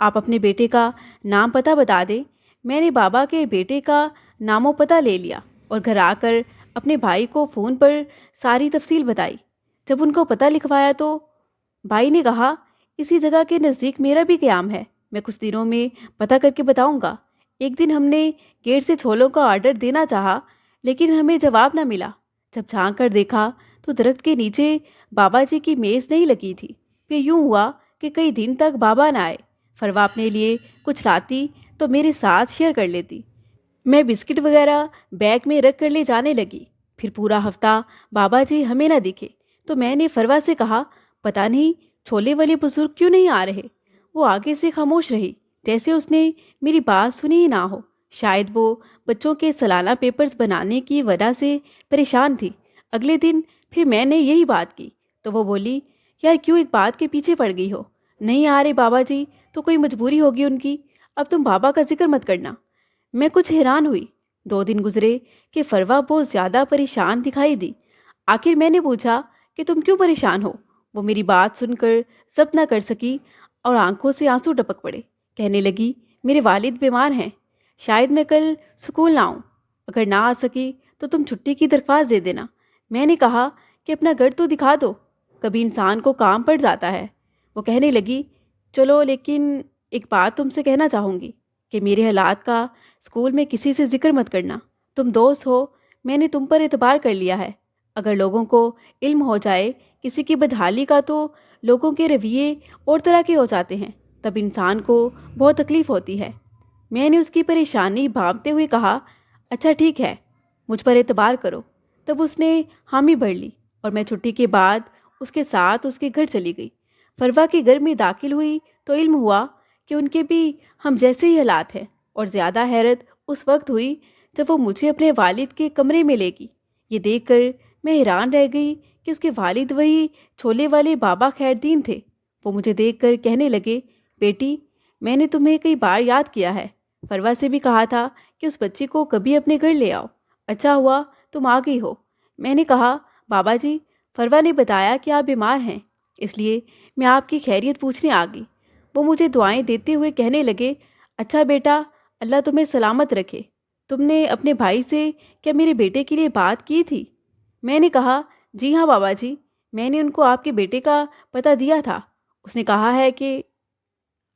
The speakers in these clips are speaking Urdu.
آپ اپنے بیٹے کا نام پتہ بتا دیں۔ میں نے بابا کے بیٹے کا نام و پتہ لے لیا اور گھر آ کر اپنے بھائی کو فون پر ساری تفصیل بتائی۔ جب ان کو پتہ لکھوایا تو بھائی نے کہا، اسی جگہ کے نزدیک میرا بھی قیام ہے، میں کچھ دنوں میں پتہ کر کے بتاؤں گا۔ ایک دن ہم نے گیٹ سے چھولوں کا آرڈر دینا چاہا لیکن ہمیں جواب نہ ملا۔ جب جھانک کر دیکھا تو درخت کے نیچے بابا جی کی میز نہیں لگی تھی۔ پھر یوں ہوا کہ کئی دن تک بابا نہ آئے۔ فروا اپنے لیے کچھ لاتی تو میرے ساتھ شیئر کر لیتی۔ میں بسکٹ وغیرہ بیگ میں رکھ کر لے جانے لگی۔ پھر پورا ہفتہ بابا جی ہمیں نہ دکھے تو میں نے فروا سے کہا، پتہ نہیں چھولے والے بزرگ کیوں نہیں آ رہے۔ وہ آگے سے خاموش رہی، جیسے اس نے میری بات سنی ہی نہ ہو۔ شاید وہ بچوں کے سالانہ پیپرز بنانے کی وجہ سے پریشان تھی۔ اگلے دن پھر میں نے یہی بات کی تو وہ بولی، یار کیوں ایک بات کے پیچھے پڑ گئی ہو؟ نہیں آ رہے بابا جی تو کوئی مجبوری ہوگی ان کی، اب تم بابا کا ذکر مت کرنا۔ میں کچھ حیران ہوئی۔ 2 دن گزرے کہ فروا بہت زیادہ پریشان دکھائی دی۔ آخر میں نے پوچھا کہ تم کیوں پریشان ہو؟ وہ میری بات سن کر ضبط نہ کر سکی اور آنکھوں سے آنسو ٹپک پڑے۔ کہنے لگی، میرے والد بیمار ہیں، شاید میں کل سکول نہ آؤں۔ اگر نہ آ سکی تو تم چھٹی کی درخواست دے دینا۔ میں نے کہا کہ اپنا گھر تو دکھا دو، کبھی انسان کو کام پڑ جاتا ہے۔ وہ کہنے لگی، چلو لیکن ایک بات تم سے کہنا چاہوں گی کہ میرے حالات کا اسکول میں کسی سے ذکر مت کرنا۔ تم دوست ہو، میں نے تم پر اعتبار کر لیا ہے۔ اگر لوگوں کو علم ہو جائے کسی کی بدحالی کا تو لوگوں کے رویے اور طرح کے ہو جاتے ہیں، تب انسان کو بہت تکلیف ہوتی ہے۔ میں نے اس کی پریشانی بھانپتے ہوئے کہا، اچھا ٹھیک ہے، مجھ پر اعتبار کرو۔ تب اس نے حامی بھر لی اور میں چھٹی کے بعد اس کے ساتھ اس کے گھر چلی گئی۔ فروا کے گھر میں داخل ہوئی تو علم ہوا کہ ان کے بھی ہم جیسے ہی حالات ہیں، اور زیادہ حیرت اس وقت ہوئی جب وہ مجھے اپنے والد کے کمرے میں لے گئی۔ یہ دیکھ کر میں حیران رہ گئی کہ اس کے والد وہی چھولے والے بابا خیردین تھے۔ وہ مجھے دیکھ کر کہنے لگے، بیٹی میں نے تمہیں کئی بار یاد کیا ہے، فروا سے بھی کہا تھا کہ اس بچی کو کبھی اپنے گھر لے آؤ، اچھا ہوا تم آ گئی ہو۔ میں نے کہا، بابا جی فروا نے بتایا کہ آپ بیمار ہیں، اس لیے میں آپ کی خیریت پوچھنے آ گئی۔ وہ مجھے دعائیں دیتے ہوئے کہنے لگے، اچھا بیٹا، اللہ تمہیں سلامت رکھے۔ تم نے اپنے بھائی سے کیا میرے بیٹے کے لیے بات کی تھی؟ میں نے کہا، جی ہاں بابا جی، میں نے ان کو آپ کے بیٹے کا پتہ دیا تھا۔ اس نے کہا ہے کہ…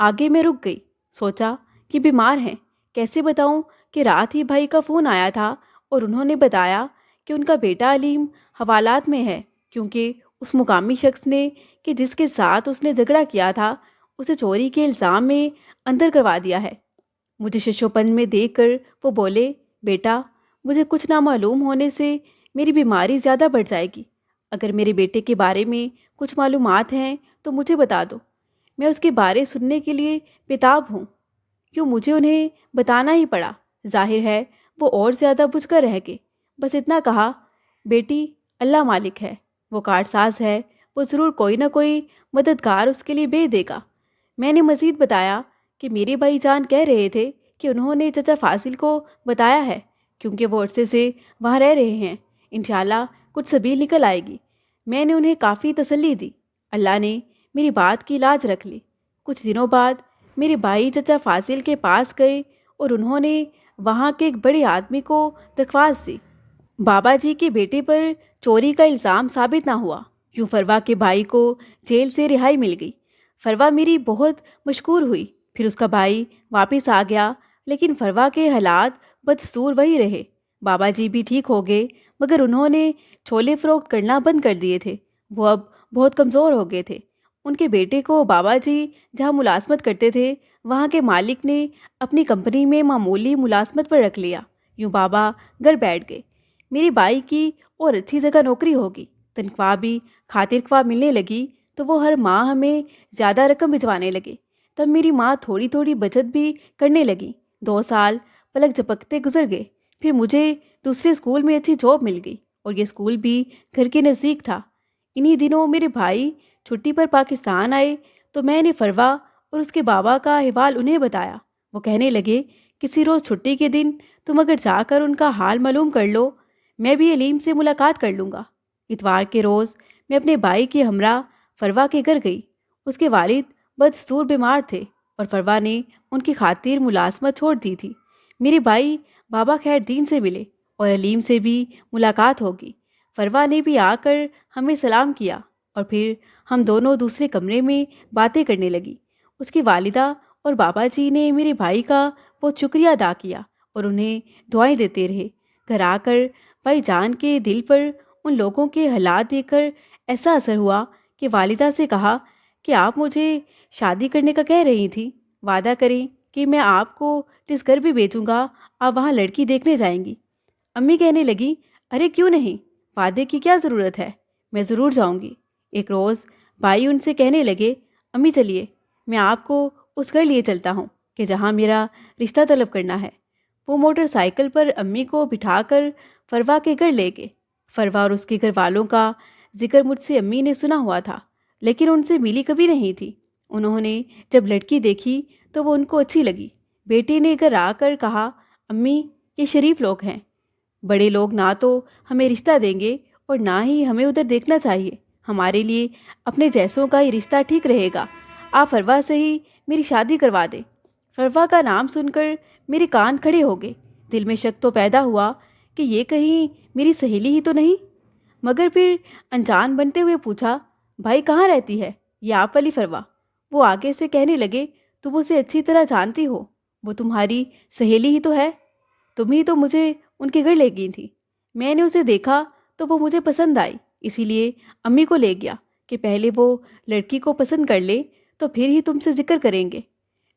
آگے میں رک گئی، سوچا کہ بیمار ہیں، کیسے بتاؤں کہ رات ہی بھائی کا فون آیا تھا اور انہوں نے بتایا کہ ان کا بیٹا علیم حوالات میں ہے، کیونکہ اس مقامی شخص نے کہ جس کے ساتھ اس نے جھگڑا کیا تھا اسے چوری کے الزام میں اندر کروا دیا ہے۔ مجھے ششوپن میں دیکھ کر وہ بولے، بیٹا مجھے کچھ نامعلوم ہونے سے میری بیماری زیادہ بڑھ جائے گی۔ اگر میرے بیٹے کے بارے میں کچھ معلومات ہیں تو مجھے بتا دو، میں اس کے بارے سننے کے لیے بےتاب ہوں۔ کیوں مجھے انہیں بتانا ہی پڑا، ظاہر ہے وہ اور زیادہ بجھ کر رہ گئے۔ بس اتنا کہا، بیٹی اللہ مالک ہے، وہ کارساز ہے، وہ ضرور کوئی نہ کوئی مددگار اس کے لیے بھیج دے گا۔ میں نے مزید بتایا کہ میرے بھائی جان کہہ رہے تھے کہ انہوں نے چچا فاضل کو بتایا ہے، کیونکہ وہ عرصے سے وہاں رہ رہے ہیں، انشاءاللہ کچھ سبیل نکل آئے گی۔ میں نے انہیں کافی تسلی دی، اللہ نے میری بات کی لاج رکھ لی۔ کچھ دنوں بعد میرے بھائی چچا فاضل کے پاس گئے اور انہوں نے وہاں کے ایک بڑے آدمی کو درخواست دی۔ بابا جی کے بیٹے پر چوری کا الزام ثابت نہ ہوا، یوں فروا کے بھائی کو جیل سے رہائی مل گئی۔ فروا میری بہت مشکور ہوئی، پھر اس کا بھائی واپس آ گیا، لیکن فروا کے حالات بدستور وہی رہے۔ بابا جی بھی ٹھیک ہو گئے، مگر انہوں نے چھولے فروخت کرنا بند کر دیے تھے۔ وہ اب بہت کمزور ہو گئے تھے۔ ان کے بیٹے کو بابا جی جہاں ملازمت کرتے تھے وہاں کے مالک نے اپنی کمپنی میں معمولی ملازمت پر رکھ لیا، یوں بابا گھر بیٹھ گئے۔ میری بھائی کی اور اچھی جگہ نوکری ہوگی، تنخواہ بھی خاطر خواہ ملنے لگی تو وہ ہر ماہ ہمیں زیادہ رقم بھجوانے لگے۔ تب میری ماں تھوڑی تھوڑی بچت بھی کرنے لگی۔ 2 سال پلک جھپکتے گزر گئے، پھر مجھے دوسرے اسکول میں اچھی جاب مل گئی اور یہ اسکول بھی گھر کے نزدیک تھا۔ انہی دنوں میرے بھائی چھٹی پر پاکستان آئے تو میں نے فروا اور اس کے بابا کا احوال انہیں بتایا۔ وہ کہنے لگے، کسی روز چھٹی کے دن تم اگر جا کر ان کا حال معلوم کر لو، میں بھی علیم سے ملاقات کر لوں گا۔ اتوار کے روز میں اپنے بھائی کے ہمراہ فروا کے گھر گئی۔ اس کے والد بدستور بیمار تھے، اور فروا نے ان کی خاطر ملازمت چھوڑ دی تھی۔ میرے بھائی بابا خیر دین سے ملے اور علیم سے بھی ملاقات ہوگی۔ فروا نے بھی آ کر ہمیں سلام کیا اور پھر ہم دونوں دوسرے کمرے میں باتیں کرنے لگی۔ اس کی والدہ اور بابا جی نے میرے بھائی کا بہت شکریہ ادا کیا اور انہیں دعائیں دیتے رہے۔ گھر آ کر بھائی جان کے دل پر ان لوگوں کے حالات دیکھ کر ایسا اثر ہوا کہ والدہ سے کہا کہ آپ مجھے شادی کرنے کا کہہ رہی تھی، وعدہ کریں کہ میں آپ کو جس گھر بھی بھیجوں گا آپ وہاں لڑکی دیکھنے جائیں گی۔ امی کہنے لگی، ارے کیوں نہیں، وعدے کی کیا ضرورت ہے، میں ضرور جاؤں گی۔ ایک روز بھائی ان سے کہنے لگے، امی چلیے میں آپ کو اس گھر لیے چلتا ہوں کہ جہاں میرا رشتہ طلب کرنا ہے۔ وہ موٹر سائیکل پر امی کو بٹھا کر فروا کے گھر لے گئے۔ فروا اور اس کے گھر والوں کا ذکر مجھ سے امی نے سنا ہوا تھا، لیکن ان سے ملی کبھی نہیں تھی۔ انہوں نے جب لڑکی دیکھی تو وہ ان کو اچھی لگی۔ بیٹے نے گھر آ کر کہا، امی یہ شریف لوگ ہیں، بڑے لوگ نہ تو ہمیں رشتہ دیں گے اور نہ ہی ہمیں ادھر دیکھنا چاہیے، ہمارے لیے اپنے جیسوں کا ہی رشتہ ٹھیک رہے گا، آپ فروا سے ہی میری شادی کروا دیں۔ فروا کا نام سن کر میرے کان کھڑے ہو گئے۔ دل میں شک تو پیدا ہوا کہ یہ کہیں میری سہیلی ہی تو نہیں، مگر پھر انجان بنتے ہوئے پوچھا، بھائی کہاں رہتی ہے یہ آپ والی فروا؟ وہ آگے سے کہنے لگے، تم اسے اچھی طرح جانتی ہو، وہ تمہاری سہیلی ہی تو ہے، تم ہی تو مجھے ان کے گھر لے گئی تھی۔ میں نے اسے دیکھا تو وہ مجھے پسند آئی، اسی لیے امی کو لے گیا کہ پہلے وہ لڑکی کو پسند کر لے تو پھر ہی تم سے ذکر کریں گے۔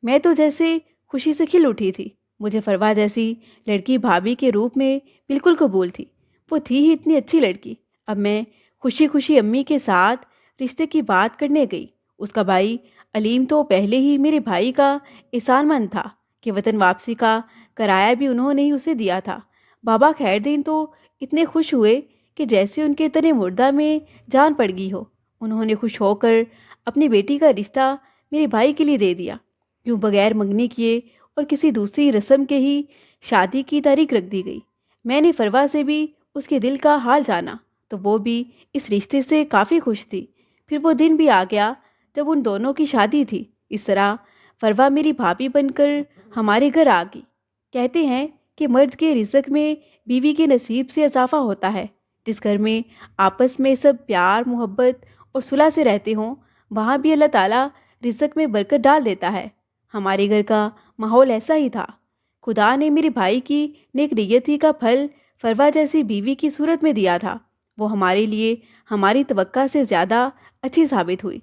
میں تو جیسے خوشی سے کھل اٹھی تھی، مجھے فروا جیسی لڑکی بھابھی کے روپ میں بالکل قبول تھی، وہ تھی ہی اتنی اچھی لڑکی۔ اب میں خوشی خوشی امی کے ساتھ رشتے کی بات کرنے گئی۔ اس کا بھائی علیم تو پہلے ہی میرے بھائی کا احسان مند تھا کہ وطن واپسی کا کرایہ بھی انہوں نے ہی اسے دیا تھا۔ بابا خیر دین تو اتنے خوش ہوئے کہ جیسے ان کے تن مردہ میں جان پڑ گئی ہو۔ انہوں نے خوش ہو کر اپنی بیٹی کا رشتہ میرے بھائی کے لیے دے دیا۔ یوں بغیر منگنی کیے اور کسی دوسری رسم کے ہی شادی کی تاریخ رکھ دی گئی۔ میں نے فروا سے بھی اس کے دل کا حال جانا تو وہ بھی اس رشتے سے کافی خوش تھی۔ پھر وہ دن بھی آ گیا جب ان دونوں کی شادی تھی۔ اس طرح فروا میری بھابھی بن کر ہمارے گھر آ گئی۔ کہتے ہیں کہ مرد کے رزق میں بیوی کے نصیب سے اضافہ ہوتا ہے۔ جس گھر میں آپس میں سب پیار محبت اور صلح سے رہتے ہوں، وہاں بھی اللہ تعالیٰ رزق میں برکت ڈال دیتا ہے۔ ہمارے گھر کا ماحول ایسا ہی تھا۔ خدا نے میرے بھائی کی نیک نیتی کا پھل فروا جیسی بیوی کی صورت میں دیا تھا۔ وہ ہمارے لیے ہماری توقع سے زیادہ اچھی ثابت ہوئی۔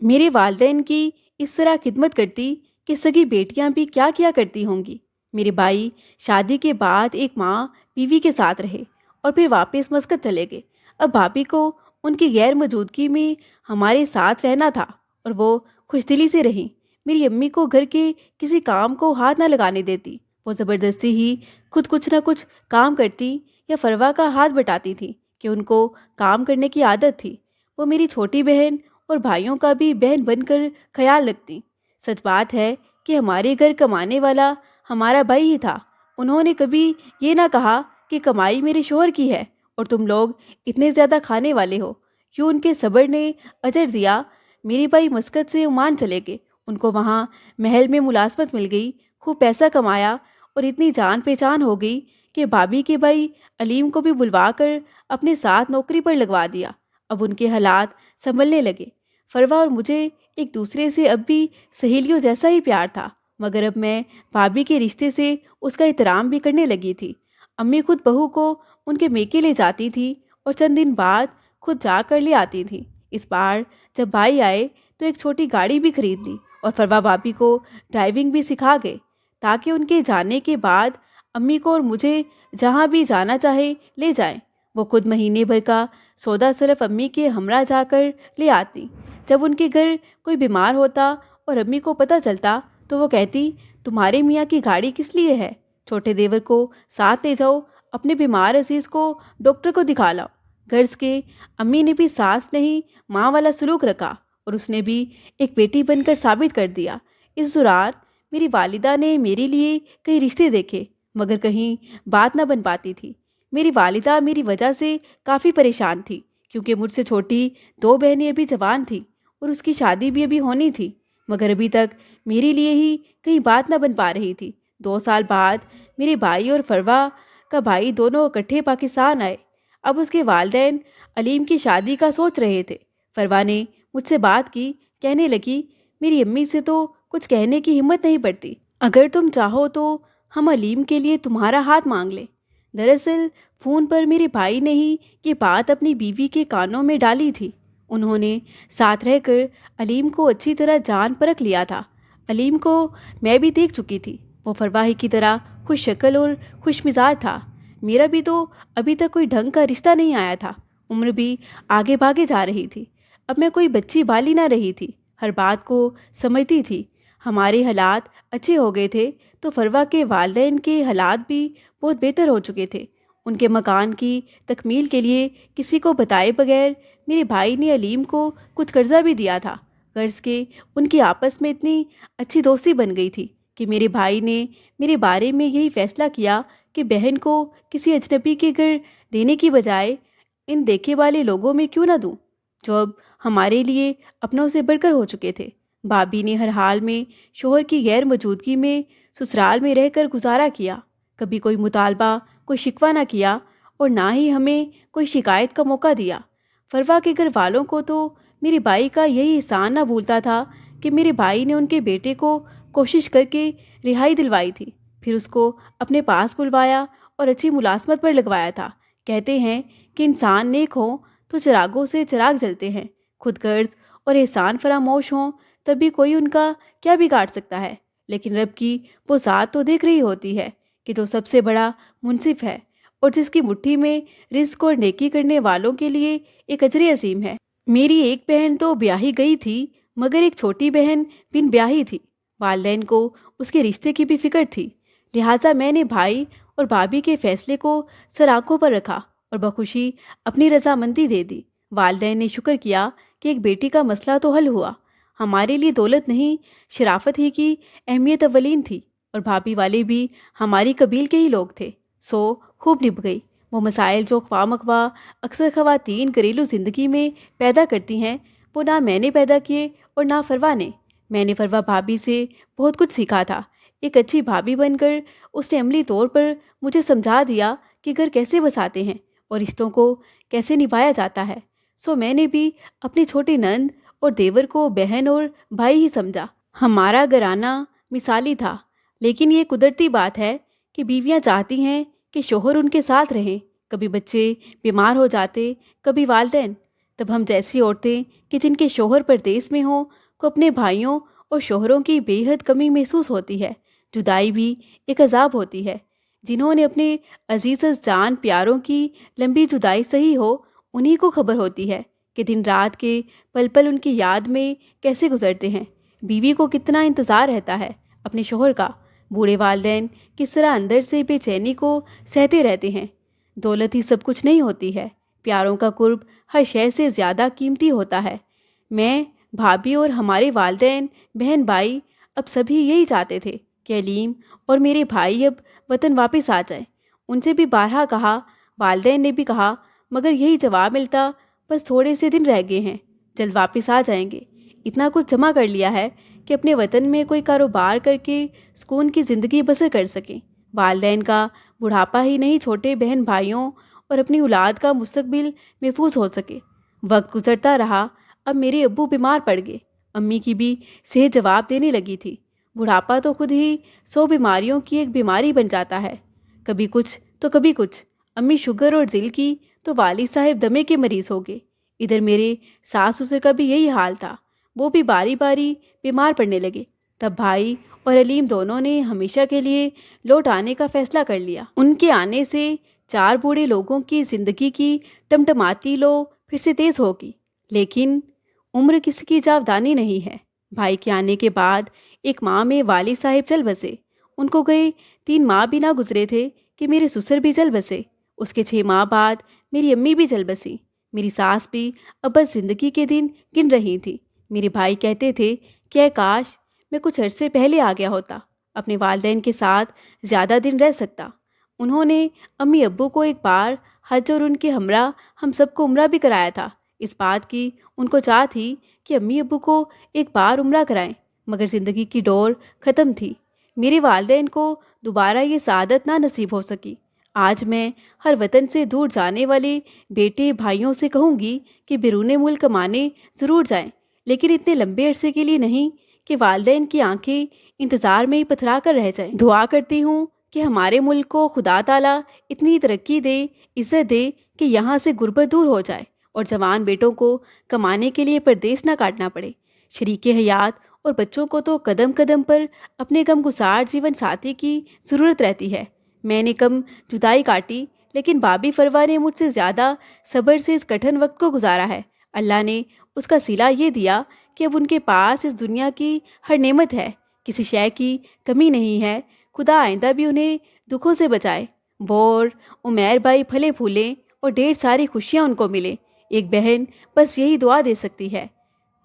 میرے والدین کی اس طرح خدمت کرتی کہ سگی بیٹیاں بھی کیا کیا کرتی ہوں گی۔ میرے بھائی شادی کے بعد ایک ماہ بیوی کے ساتھ رہے اور پھر واپس مسقط چلے گئے۔ اب بھابھی کو ان کی غیر موجودگی میں ہمارے ساتھ رہنا تھا اور وہ خوش دلی سے رہیں۔ میری امی کو گھر کے کسی کام کو ہاتھ نہ لگانے دیتی، وہ زبردستی ہی خود کچھ نہ کچھ کام کرتی یا فروا کا ہاتھ بٹاتی تھی کہ ان کو کام کرنے کی عادت تھی۔ وہ میری چھوٹی بہن اور بھائیوں کا بھی بہن بن کر خیال رکھتی۔ سچ بات ہے کہ ہمارے گھر کمانے والا ہمارا بھائی ہی تھا۔ انہوں نے کبھی یہ نہ کہا کہ کمائی میرے شوہر کی ہے اور تم لوگ اتنے زیادہ کھانے والے ہو۔ یوں ان کے صبر نے اجر دیا۔ میرے بھائی مسقط سے عمان چلے گئے، ان کو وہاں محل میں ملازمت مل گئی، خوب پیسہ کمایا اور اتنی جان پہچان ہو گئی کہ بھابھی کے بھائی علیم کو بھی بلوا کر اپنے ساتھ نوکری پر لگوا دیا۔ اب ان کے حالات سنبھلنے لگے۔ فروا اور مجھے ایک دوسرے سے اب بھی سہیلیوں جیسا ہی پیار تھا، مگر اب میں بھابھی کے رشتے سے اس کا احترام بھی کرنے لگی تھی۔ امی خود بہو کو ان کے میکے لے جاتی تھی اور چند دن بعد خود جا کر لے آتی تھی۔ اس بار جب بھائی آئے تو ایک چھوٹی گاڑی بھی خرید لی اور فروا بھابھی کو ڈرائیونگ بھی سکھا گئے تاکہ ان کے جانے کے بعد امی کو اور مجھے جہاں بھی جانا چاہے لے جائیں۔ وہ خود مہینے بھر کا سودا سلف امی کے ہمراہ جا کر لے آتی۔ جب ان کے گھر کوئی بیمار ہوتا اور امی کو پتہ چلتا تو وہ کہتی، تمہارے میاں کی گاڑی کس لیے ہے؟ چھوٹے دیور کو ساتھ لے جاؤ، اپنے بیمار عزیز کو ڈاکٹر کو دکھا لاؤ۔ غرض کے امی نے بھی ساس نہیں ماں والا سلوک رکھا اور اس نے بھی ایک بیٹی بن کر ثابت کر دیا۔ اس دوران میری والدہ نے میرے لیے کئی رشتے دیکھے مگر کہیں بات نہ بن پاتی تھی۔ میری والدہ میری وجہ سے کافی پریشان تھی کیونکہ مجھ سے چھوٹی دو بہنیں ابھی جوان تھیں اور اس کی شادی بھی ابھی ہونی تھی۔ مگر ابھی تک میرے لیے ہی کہیں بات نہ بن پا رہی تھی۔ 2 سال بعد میرے بھائی اور فروا کا بھائی دونوں اکٹھے پاکستان آئے۔ اب اس کے والدین علیم کی شادی کا سوچ رہے تھے۔ فروا نے مجھ سے بات کی، کہنے لگی میری امی سے تو کچھ کہنے کی ہمت نہیں پڑتی، اگر تم چاہو تو ہم علیم کے لیے تمہارا ہاتھ مانگ لیں۔ دراصل فون پر میرے بھائی نے ہی یہ بات اپنی بیوی کے کانوں میں ڈالی تھی۔ انہوں نے ساتھ رہ کر علیم کو اچھی طرح جان پرکھ لیا تھا۔ علیم کو میں بھی دیکھ چکی تھی، وہ فرواہی کی طرح خوش شکل اور خوش مزاج تھا۔ میرا بھی تو ابھی تک کوئی ڈھنگ کا رشتہ نہیں آیا تھا، عمر بھی آگے بھاگے جا رہی تھی۔ اب میں کوئی بچی بالی نہ رہی تھی، ہر بات کو سمجھتی تھی۔ ہمارے حالات اچھے ہو گئے تھے تو فروا کے والدین کے حالات بھی بہت بہتر ہو چکے تھے۔ ان کے مکان کی تکمیل کے لیے کسی کو بتائے بغیر میرے بھائی نے علیم کو کچھ قرضہ بھی دیا تھا۔ قرض کے ان کی آپس میں اتنی اچھی دوستی بن گئی تھی کہ میرے بھائی نے میرے بارے میں یہی فیصلہ کیا کہ بہن کو کسی اجنبی کے گھر دینے کی بجائے ان دیکھے والے لوگوں میں کیوں نہ دوں جو اب ہمارے لیے اپنوں سے بڑھ کر ہو چکے تھے۔ بھابھی نے ہر حال میں شوہر کی غیر موجودگی میں سسرال میں رہ کر گزارا کیا، کبھی کوئی مطالبہ کوئی شکوہ نہ کیا اور نہ ہی ہمیں کوئی شکایت کا موقع دیا۔ فروا کے گھر والوں کو تو میرے بھائی کا یہی احسان نہ بھولتا تھا کہ میرے بھائی نے ان کے بیٹے کو کوشش کر کے رہائی دلوائی تھی، پھر اس کو اپنے پاس بلوایا اور اچھی ملازمت پر لگوایا تھا۔ کہتے ہیں کہ انسان نیک ہوں تو چراغوں سے چراغ جلتے ہیں، خود غرض اور احسان فراموش ہوں تبھی کوئی ان کا کیا بگاڑ سکتا ہے۔ لیکن رب کی وہ ذات تو دیکھ رہی ہوتی ہے کہ جو سب سے بڑا منصف ہے اور جس کی مٹھی میں رزق اور نیکی کرنے والوں کے لیے ایک اجر عظیم ہے۔ میری ایک بہن تو بیاہی گئی تھی مگر ایک چھوٹی بہن بن بیاہی تھی۔ والدین کو اس کے رشتے کی بھی فکر تھی، لہٰذا میں نے بھائی اور بھابھی کے فیصلے کو سر آنکھوں پر رکھا اور بخوشی اپنی رضامندی دے دی۔ والدین نے شکر کیا کہ ایک بیٹی کا مسئلہ تو حل ہوا۔ ہمارے لیے دولت نہیں، شرافت ہی کی اہمیت اولین تھی، اور بھابھی والے بھی ہماری قبیل کے ہی لوگ تھے، سو خوب نبھ گئی۔ وہ مسائل جو خواہ مخواہ اکثر خواتین گھریلو زندگی میں پیدا کرتی ہیں، وہ نہ میں نے پیدا کیے اور نہ فروا نے۔ میں نے فروا بھابھی سے بہت کچھ سیکھا تھا۔ ایک اچھی بھابھی بن کر اس نے عملی طور پر مجھے سمجھا دیا کہ گھر کیسے بساتے ہیں اور رشتوں کو کیسے نبھایا جاتا ہے۔ سو میں نے بھی اپنی چھوٹی نند اور دیور کو بہن اور بھائی ہی سمجھا۔ ہمارا گھرانہ مثالی تھا، لیکن یہ قدرتی بات ہے کہ بیویاں چاہتی ہیں کہ شوہر ان کے ساتھ رہیں۔ کبھی بچے بیمار ہو جاتے، کبھی والدین، تب ہم جیسی عورتیں کہ جن کے شوہر پردیس میں ہوں کو اپنے بھائیوں اور شوہروں کی بے حد کمی محسوس ہوتی ہے۔ جدائی بھی ایک عذاب ہوتی ہے۔ جنہوں نے اپنے عزیز جان پیاروں کی لمبی جدائی سہی ہو، انہی کو خبر ہوتی ہے کہ دن رات کے پل پل ان کی یاد میں کیسے گزرتے ہیں۔ بیوی کو کتنا انتظار رہتا ہے اپنے شوہر کا، بوڑھے والدین کس طرح اندر سے بے چینی کو سہتے رہتے ہیں۔ دولت ہی سب کچھ نہیں ہوتی ہے، پیاروں کا قرب ہر شے سے زیادہ قیمتی ہوتا ہے۔ میں، بھابھی اور ہمارے والدین، بہن بھائی اب سبھی یہی چاہتے تھے کہ علیم اور میرے بھائی اب وطن واپس آ جائیں۔ ان سے بھی بارہا کہا، والدین نے بھی کہا، مگر یہی جواب ملتا، بس تھوڑے سے دن رہ گئے ہیں، جلد واپس آ جائیں گے۔ اتنا کچھ جمع کر لیا ہے کہ اپنے وطن میں کوئی کاروبار کر کے سکون کی زندگی بسر کر سکیں۔ والدین کا بڑھاپا ہی نہیں، چھوٹے بہن بھائیوں اور اپنی اولاد کا مستقبل محفوظ ہو سکے۔ وقت گزرتا رہا، اب میرے ابو بیمار پڑ گئے، امی کی بھی صحت جواب دینے لگی تھی۔ بڑھاپا تو خود ہی 100 بیماریوں کی ایک بیماری بن جاتا ہے، کبھی کچھ تو کبھی کچھ۔ امی شوگر اور دل کی تو والد صاحب دمے کے مریض ہو گئے۔ ادھر میرے ساس سسر کا بھی یہی حال تھا، وہ بھی باری باری بیمار پڑنے لگے۔ تب بھائی اور علیم دونوں نے ہمیشہ کے لیے لوٹ آنے کا فیصلہ کر لیا۔ ان کے آنے سے 4 بوڑھے لوگوں کی زندگی کی ٹمٹماتی لو پھر سے تیز ہوگی، لیکن عمر کسی کی جاودانی نہیں ہے۔ بھائی کے آنے کے بعد 1 ماہ میں والد صاحب چل بسے۔ ان کو گئے 3 ماہ بھی نہ گزرے تھے کہ میرے سسر بھی چل بسے۔ اس کے 6 ماہ بعد میری امی بھی چل بسیں۔ میری ساس بھی اب بس زندگی کے دن گن رہی تھی۔ میرے بھائی کہتے تھے کہ اے کاش میں کچھ عرصے پہلے آ گیا ہوتا، اپنے والدین کے ساتھ زیادہ دن رہ سکتا۔ انہوں نے امی ابو کو ایک بار حج اور ان کے ہمراہ ہم سب کو عمرہ بھی کرایا تھا۔ اس بات کی ان کو چاہ تھی کہ امی ابو کو ایک بار عمرہ کرائیں۔ مگر زندگی کی ڈور ختم تھی۔ میرے والدین کو دوبارہ یہ سعادت نہ نصیب ہو سکی۔ آج میں ہر وطن سے دور جانے والے بیٹے بھائیوں سے کہوں گی کہ بیرون ملک کمانے ضرور جائیں، لیکن اتنے لمبے عرصے کے لیے نہیں کہ والدین کی آنکھیں انتظار میں ہی پتھرا کر رہ جائیں۔ دعا کرتی ہوں کہ ہمارے ملک کو خدا تعالیٰ اتنی ترقی دے، عزت دے کہ یہاں سے غربت دور ہو جائے اور جوان بیٹوں کو کمانے کے لیے پردیس نہ کاٹنا پڑے۔ شریک حیات اور بچوں کو تو قدم قدم پر اپنے غمگسار جیون ساتھی کی ضرورت رہتی ہے۔ میں نے کم جدائی کاٹی، لیکن بابی فروا نے مجھ سے زیادہ صبر سے اس کٹھن وقت کو گزارا ہے۔ اللہ نے اس کا صلہ یہ دیا کہ اب ان کے پاس اس دنیا کی ہر نعمت ہے، کسی شے کی کمی نہیں ہے۔ خدا آئندہ بھی انہیں دکھوں سے بچائے، وہ اور عمیر بھائی پھلے پھولیں اور ڈھیر ساری خوشیاں ان کو ملیں۔ ایک بہن بس یہی دعا دے سکتی ہے۔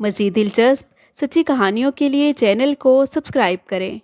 مزید دلچسپ سچی کہانیوں کے لیے چینل کو سبسکرائب کریں۔